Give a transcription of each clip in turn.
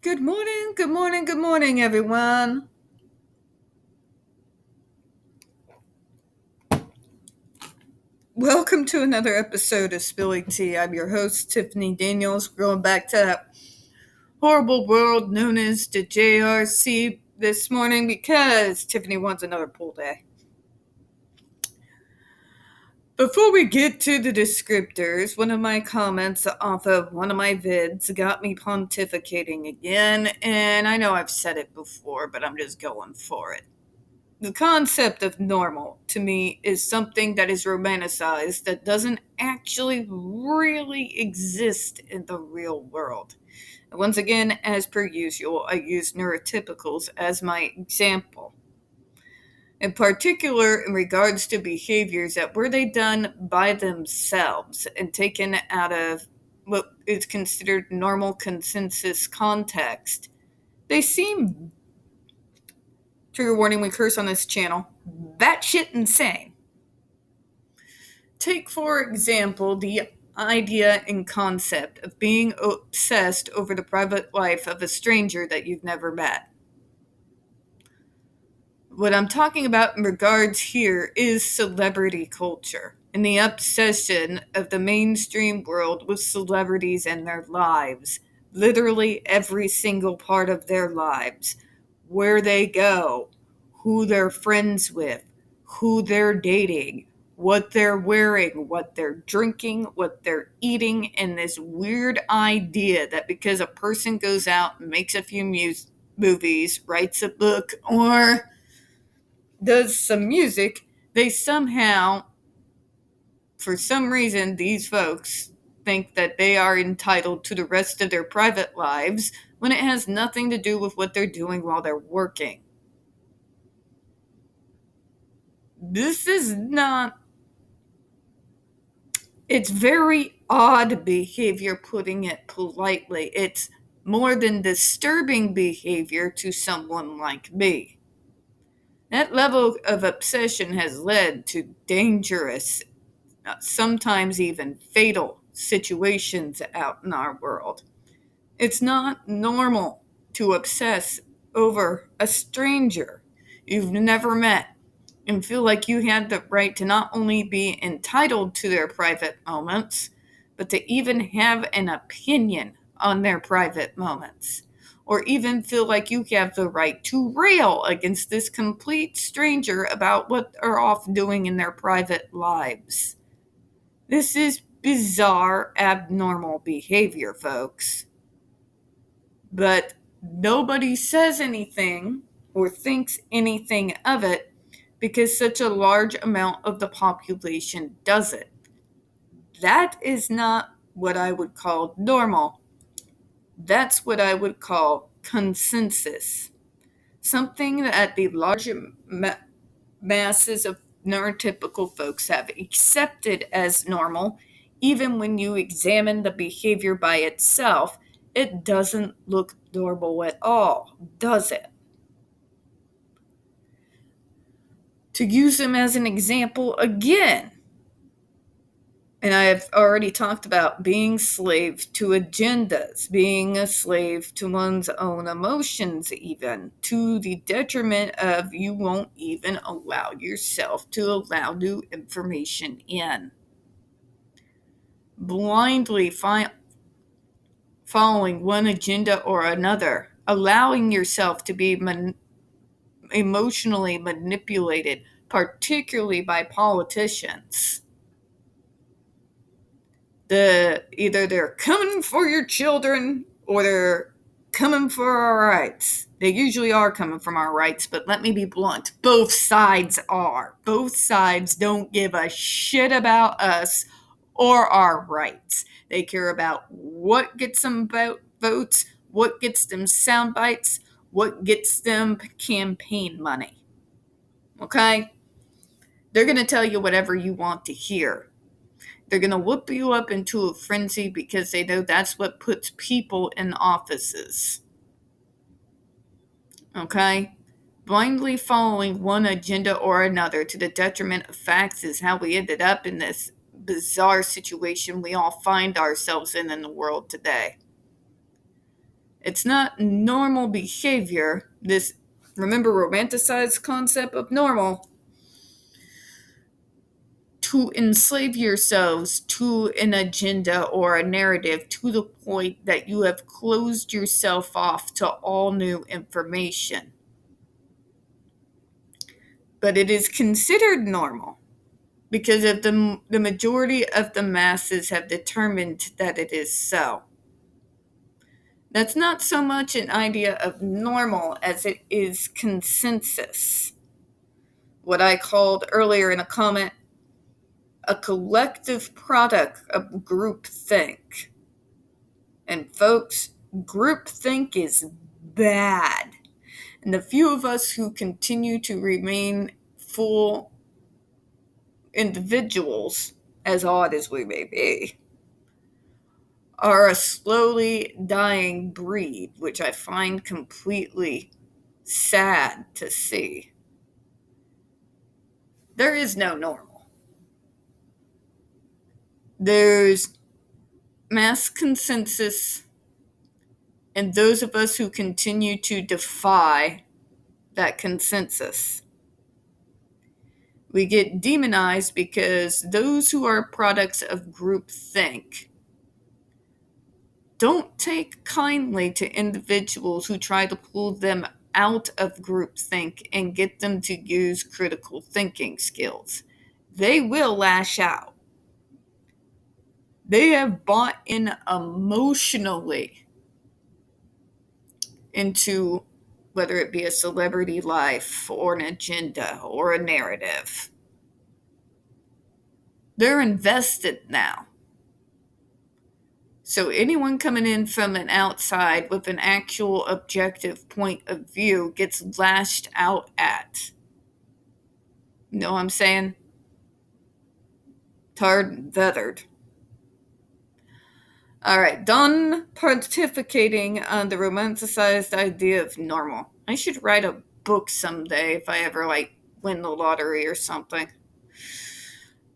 Good morning, everyone. Welcome to another episode of Spilling Tea. I'm your host, Tiffany Daniels, going back to that horrible world known as the JRC this morning because Tiffany wants another pool day. Before we get to the descriptors, one of my comments off of one of my vids got me pontificating again, and I know I've said it before, but I'm just going for it. The concept of normal, to me, is something that is romanticized that doesn't actually really exist in the real world. And once again, as per usual, I use neurotypicals as my example. In particular, in regards to behaviors that were they done by themselves and taken out of what is considered normal consensus context, they seem, trigger warning, we curse on this channel, batshit insane. Take, for example, the idea and concept of being obsessed over the private life of a stranger that you've never met. What I'm talking about in regards here is celebrity culture and the obsession of the mainstream world with celebrities and their lives. Literally every single part of their lives. Where they go, who they're friends with, who they're dating, what they're wearing, what they're drinking, what they're eating, and this weird idea that because a person goes out and makes a few movies, writes a book, or does some music, they somehow, for some reason, these folks think that they are entitled to the rest of their private lives when it has nothing to do with what they're doing while they're working. This is not... It's very odd behavior, putting it politely. It's more than disturbing behavior to someone like me. That level of obsession has led to dangerous, sometimes even fatal situations out in our world. It's not normal to obsess over a stranger you've never met and feel like you had the right to not only be entitled to their private moments, but to even have an opinion on their private moments, or even feel like you have the right to rail against this complete stranger about what they're off doing in their private lives. This is bizarre, abnormal behavior, folks. But nobody says anything or thinks anything of it because such a large amount of the population does it. That is not what I would call normal. That's what I would call consensus. Something that the large masses of neurotypical folks have accepted as normal. Even when you examine the behavior by itself, it doesn't look normal at all, does it? To use them as an example again, and I have already talked about being slave to agendas, being a slave to one's own emotions, even to the detriment of you won't even allow yourself to allow new information in. Blindly following one agenda or another, allowing yourself to be emotionally manipulated, particularly by politicians. Either they're coming for your children or they're coming for our rights. They usually are coming from our rights, but let me be blunt. Both sides are. Both sides don't give a shit about us or our rights. They care about what gets them votes, what gets them sound bites, what gets them campaign money. Okay? They're going to tell you whatever you want to hear. They're going to whoop you up into a frenzy because they know that's what puts people in offices. Okay? Blindly following one agenda or another to the detriment of facts is how we ended up in this bizarre situation we all find ourselves in the world today. It's not normal behavior, this, remember, romanticized concept of normal, to enslave yourselves to an agenda or a narrative to the point that you have closed yourself off to all new information. But it is considered normal because of the majority of the masses have determined that it is so. That's not so much an idea of normal as it is consensus. What I called earlier in a comment, a collective product of groupthink. And folks, groupthink is bad. And the few of us who continue to remain full individuals, as odd as we may be, are a slowly dying breed, which I find completely sad to see. There is no normal. There's mass consensus, and those of us who continue to defy that consensus. We get demonized because those who are products of groupthink don't take kindly to individuals who try to pull them out of groupthink and get them to use critical thinking skills. They will lash out. They have bought in emotionally into whether it be a celebrity life or an agenda or a narrative. They're invested now. So anyone coming in from an outside with an actual objective point of view gets lashed out at. You know what I'm saying? Tarred and feathered. All right, done pontificating on the romanticized idea of normal. I should write a book someday if I ever, win the lottery or something.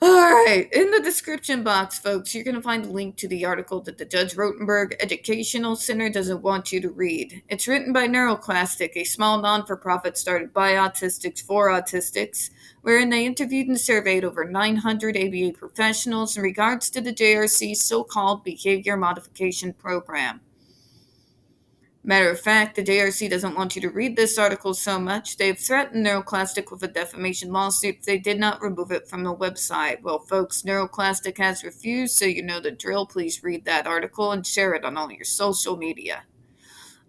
All right, in the description box, folks, you're going to find a link to the article that the Judge Rotenberg Educational Center doesn't want you to read. It's written by NeuroClastic, a small non-for-profit started by autistics for autistics, wherein they interviewed and surveyed over 900 ABA professionals in regards to the JRC's so-called behavior modification program. Matter of fact, the JRC doesn't want you to read this article so much, they've threatened NeuroClastic with a defamation lawsuit if they did not remove it from the website. Well, folks, NeuroClastic has refused, so you know the drill. Please read that article and share it on all your social media.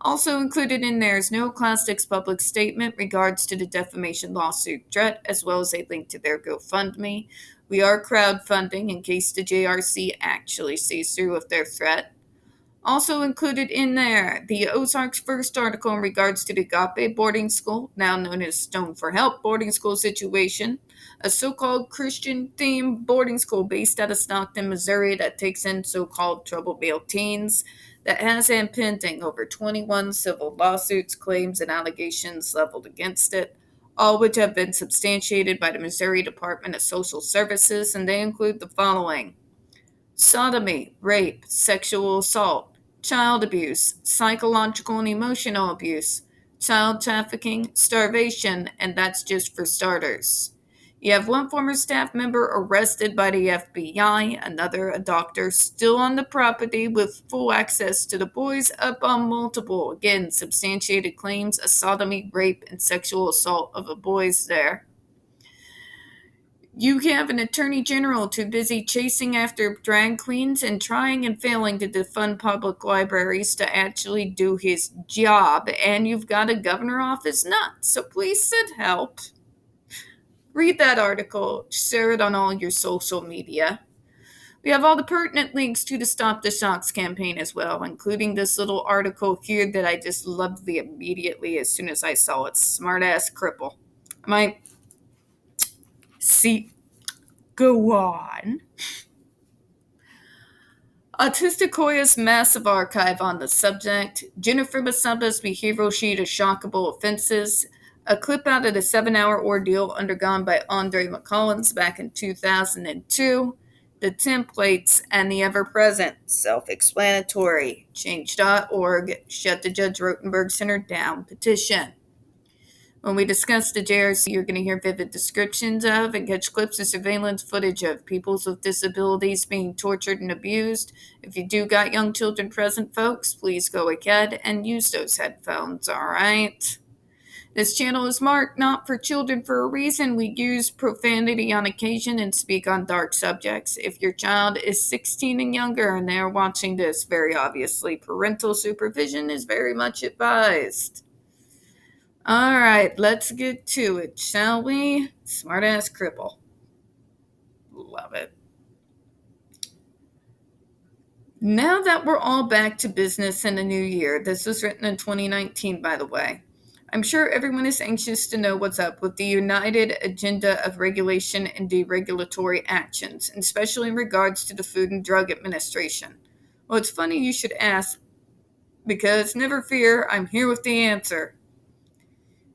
Also included in there is NeuroClastic's public statement regards to the defamation lawsuit threat, as well as a link to their GoFundMe. We are crowdfunding in case the JRC actually sees through with their threat. Also included in there, the Ozarks' first article in regards to the Agape boarding school, now known as Stone for Help boarding school situation, a so-called Christian-themed boarding school based out of Stockton, Missouri that takes in so-called troubled male teens, that has pending over 21 civil lawsuits, claims, and allegations leveled against it, all which have been substantiated by the Missouri Department of Social Services, and they include the following: sodomy, rape, sexual assault, child abuse, psychological and emotional abuse, child trafficking, starvation, and that's just for starters. You have one former staff member arrested by the FBI, another, a doctor, still on the property with full access to the boys, up on multiple, again, substantiated claims of sodomy, rape, and sexual assault of the boys there. You have an attorney general too busy chasing after drag queens and trying and failing to defund public libraries to actually do his job. And you've got a governor off his nuts. So please send help. Read that article. Share it on all your social media. We have all the pertinent links to the Stop the Shocks campaign as well, including this little article here that I just loved immediately as soon as I saw it. Smart-ass cripple. Go on. Autistic Hoya's massive archive on the subject, Jennifer Masaba's behavioral sheet of shockable offenses, a clip out of the 7-hour ordeal undergone by Andre McCollins back in 2002, the templates, and the ever-present, self-explanatory, change.org, shut the Judge Rotenberg Center down petition. When we discuss the JRC, you're going to hear vivid descriptions of and catch clips of surveillance footage of people with disabilities being tortured and abused. If you do got young children present, folks, please go ahead and use those headphones, all right? This channel is marked not for children for a reason. We use profanity on occasion and speak on dark subjects. If your child is 16 and younger and they're watching this, very obviously, parental supervision is very much advised. All right, let's get to it, shall we? Smartass cripple. Love it. Now that we're all back to business in the new year, this was written in 2019, by the way. I'm sure everyone is anxious to know what's up with the united agenda of regulation and deregulatory actions, especially in regards to the Food and Drug Administration. Well, it's funny you should ask, because never fear, I'm here with the answer.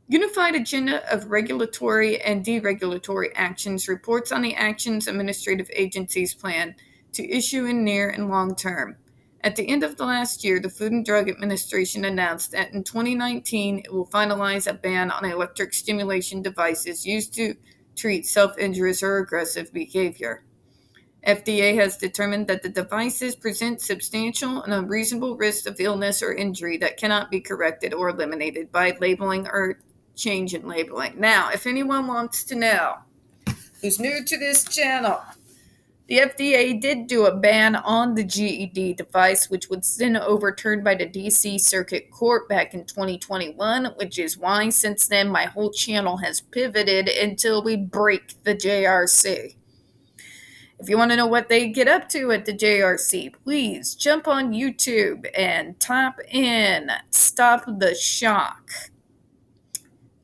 Unified Agenda of Regulatory and Deregulatory Actions reports on the actions administrative agencies plan to issue in near and long term. At the end of the last year, the Food and Drug Administration announced that in 2019 it will finalize a ban on electric stimulation devices used to treat self-injurious or aggressive behavior. FDA has determined that the devices present substantial and unreasonable risks of illness or injury that cannot be corrected or eliminated by labeling or change in labeling. Now, if anyone wants to know who's new to this channel, the FDA did do a ban on the GED device, which was then overturned by the DC Circuit Court back in 2021, which is why since then my whole channel has pivoted until we break the JRC. If you want to know what they get up to at the JRC, please jump on YouTube and type in "Stop the Shock."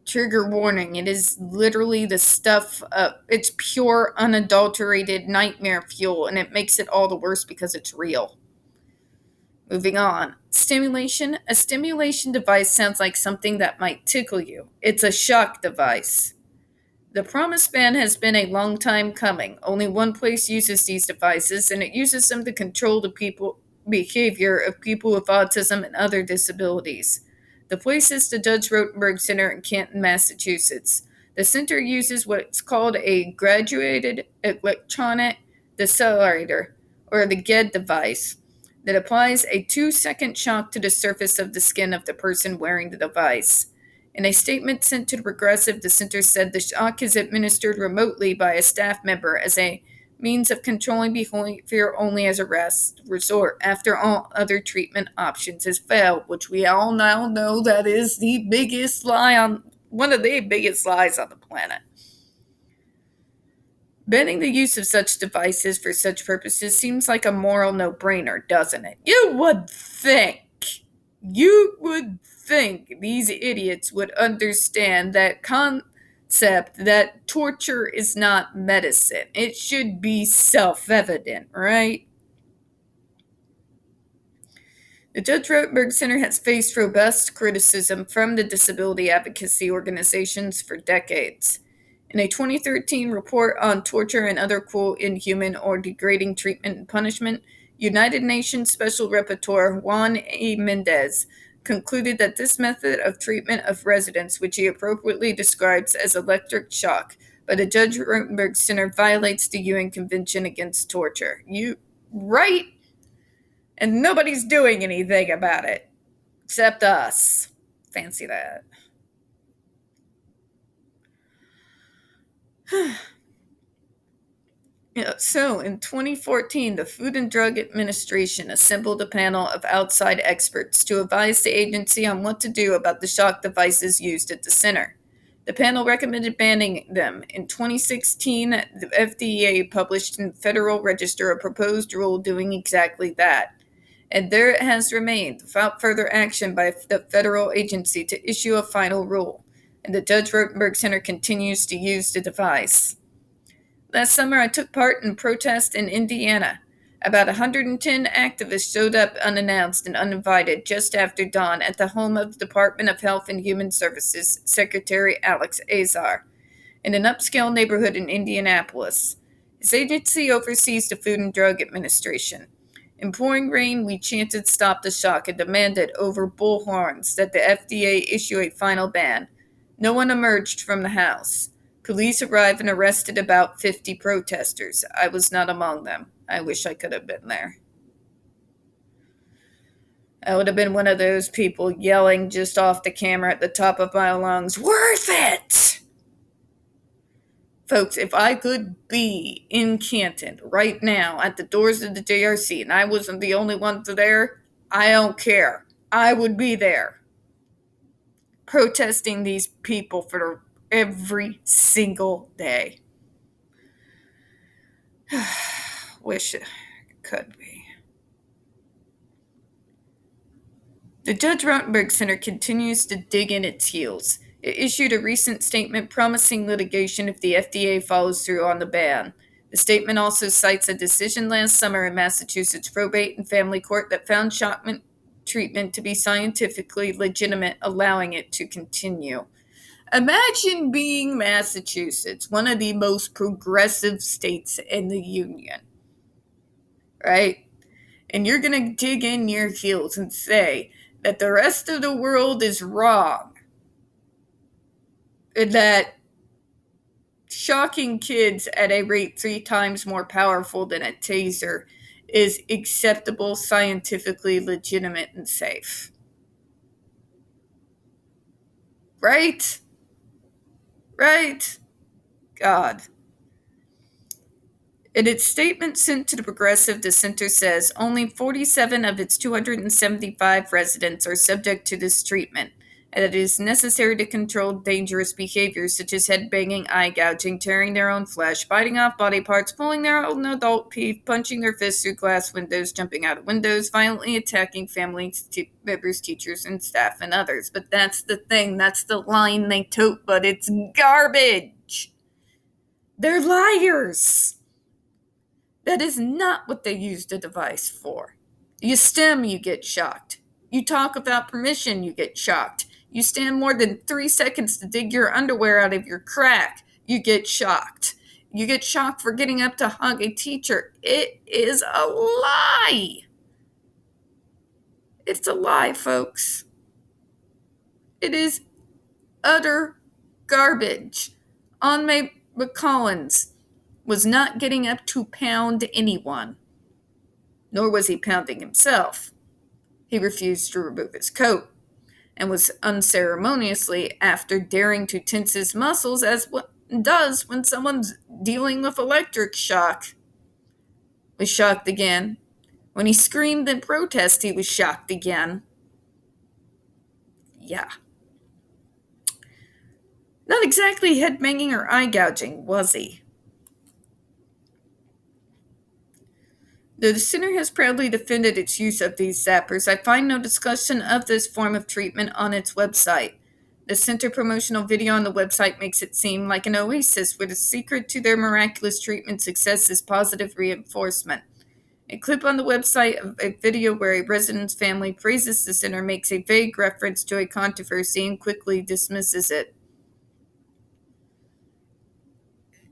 Trigger warning, it is literally the stuff, it's pure unadulterated nightmare fuel, and it makes it all the worse because it's real. Moving on. Stimulation. A stimulation device sounds like something that might tickle you. It's a shock device. The promised ban has been a long time coming. Only one place uses these devices, and it uses them to control the behavior of people with autism and other disabilities. The place is the Judge Rotenberg Center in Canton, Massachusetts. The center uses what's called a graduated electronic decelerator, or the GED device, that applies a 2-second shock to the surface of the skin of the person wearing the device. In a statement sent to Progressive, the center said the shock is administered remotely by a staff member as a means of controlling behavior only as a last resort after all other treatment options has failed, which we all now know that is the biggest lie one of the biggest lies on the planet. Banning the use of such devices for such purposes seems like a moral no-brainer, doesn't it? You would think these idiots would understand that concept that torture is not medicine. It should be self-evident, right? The Judge Rotenberg Center has faced robust criticism from the disability advocacy organizations for decades. In a 2013 report on torture and other cruel, inhuman, or degrading treatment and punishment, United Nations Special Rapporteur Juan A. Mendez concluded that this method of treatment of residents, which he appropriately describes as electric shock, by the Judge Rotenberg Center violates the UN Convention Against Torture. Right? And nobody's doing anything about it. Except us. Fancy that. So, in 2014, the Food and Drug Administration assembled a panel of outside experts to advise the agency on what to do about the shock devices used at the center. The panel recommended banning them. In 2016, the FDA published in the Federal Register a proposed rule doing exactly that. And there it has remained, without further action by the federal agency to issue a final rule. And the Judge Rotenberg Center continues to use the device. Last summer, I took part in protests in Indiana. About 110 activists showed up unannounced and uninvited just after dawn at the home of the Department of Health and Human Services Secretary Alex Azar in an upscale neighborhood in Indianapolis. His agency oversees the Food and Drug Administration. In pouring rain, we chanted "Stop the Shock" and demanded over bullhorns that the FDA issue a final ban. No one emerged from the house. Police arrived and arrested about 50 protesters. I was not among them. I wish I could have been there. I would have been one of those people yelling just off the camera at the top of my lungs, "Worth it!" Folks, if I could be in Canton right now at the doors of the JRC and I wasn't the only one there, I don't care. I would be there protesting these people for every single day. Wish it could be. The Judge Rottenberg Center continues to dig in its heels. It issued a recent statement promising litigation if the FDA follows through on the ban. The statement also cites a decision last summer in Massachusetts Probate and Family Court that found shock treatment to be scientifically legitimate, allowing it to continue. Imagine being Massachusetts, one of the most progressive states in the Union, right? And you're going to dig in your heels and say that the rest of the world is wrong, and that shocking kids at a rate 3 times more powerful than a taser is acceptable, scientifically legitimate, and safe. Right? Right? God. In its statement sent to the Progressive, the center says only 47 of its 275 residents are subject to this treatment, and that it is necessary to control dangerous behaviors such as headbanging, eye gouging, tearing their own flesh, biting off body parts, pulling their own adult teeth, punching their fists through glass windows, jumping out of windows, violently attacking family members, teachers, and staff, and others. But that's the thing. That's the line they tote, but it's garbage. They're liars. That is not what they use the device for. You stim, you get shocked. You talk without permission, you get shocked. You stand more than 3 seconds to dig your underwear out of your crack, you get shocked. You get shocked for getting up to hug a teacher. It is a lie. It's a lie, folks. It is utter garbage. Anne McCollins was not getting up to pound anyone, nor was he pounding himself. He refused to remove his coat and was unceremoniously, after daring to tense his muscles as one does when someone's dealing with electric shock, was shocked again. When he screamed in protest, he was shocked again. Yeah. Not exactly headbanging or eye gouging, was he? Though the center has proudly defended its use of these zappers, I find no discussion of this form of treatment on its website. The center promotional video on the website makes it seem like an oasis where the secret to their miraculous treatment success is positive reinforcement. A clip on the website of a video where a resident's family praises the center makes a vague reference to a controversy and quickly dismisses it.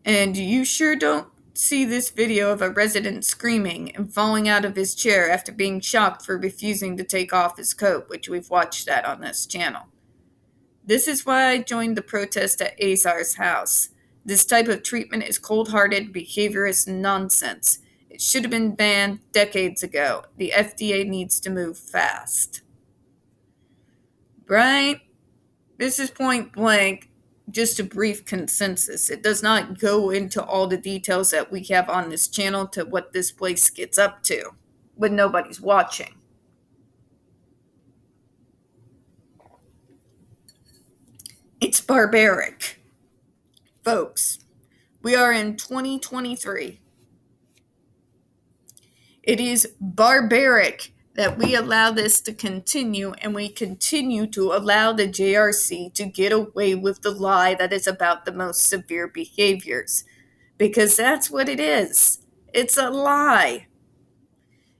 And you sure don't see this video of a resident screaming and falling out of his chair after being shocked for refusing to take off his coat, which we've watched that on this channel. This is why I joined the protest at Azar's house. This type of treatment is cold-hearted, behaviorist nonsense. It should have been banned decades ago. The FDA needs to move fast. Right? This is point blank. Just a brief consensus. It does not go into all the details that we have on this channel to what this place gets up to when nobody's watching. It's barbaric. Folks, we are in 2023. It is barbaric that we allow this to continue, and we continue to allow the JRC to get away with the lie that it's about the most severe behaviors. Because that's what it is. It's a lie.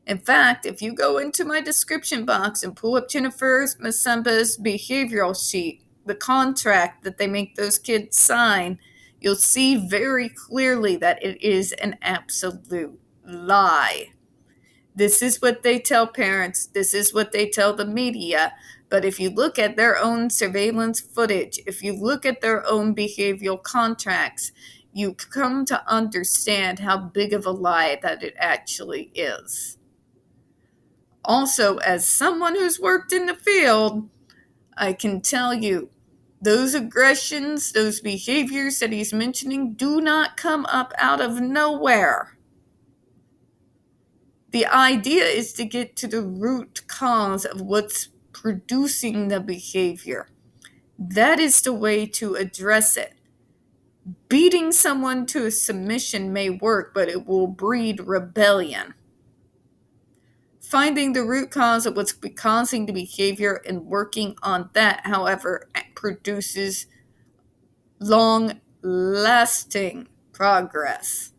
In fact, if you go into my description box and pull up Jennifer Masemba's behavioral sheet, the contract that they make those kids sign, you'll see very clearly that it is an absolute lie. This is what they tell parents. This is what they tell the media. But if you look at their own surveillance footage, if you look at their own behavioral contracts, you come to understand how big of a lie that it actually is. Also, as someone who's worked in the field, I can tell you, those aggressions, those behaviors that he's mentioning do not come up out of nowhere. The idea is to get to the root cause of what's producing the behavior. That is the way to address it. Beating someone to a submission may work, but it will breed rebellion. Finding the root cause of what's causing the behavior and working on that, however, produces long-lasting progress.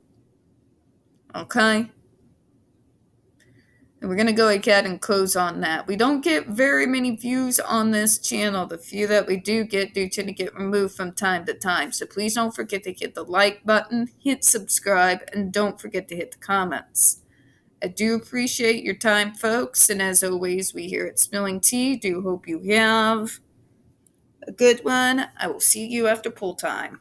Okay? And we're going to go ahead and close on that. We don't get very many views on this channel. The few that we do tend to get removed from time to time. So please don't forget to hit the like button, hit subscribe, and don't forget to hit the comments. I do appreciate your time, folks. And as always, we here at Spilling Tea do hope you have a good one. I will see you after pool time.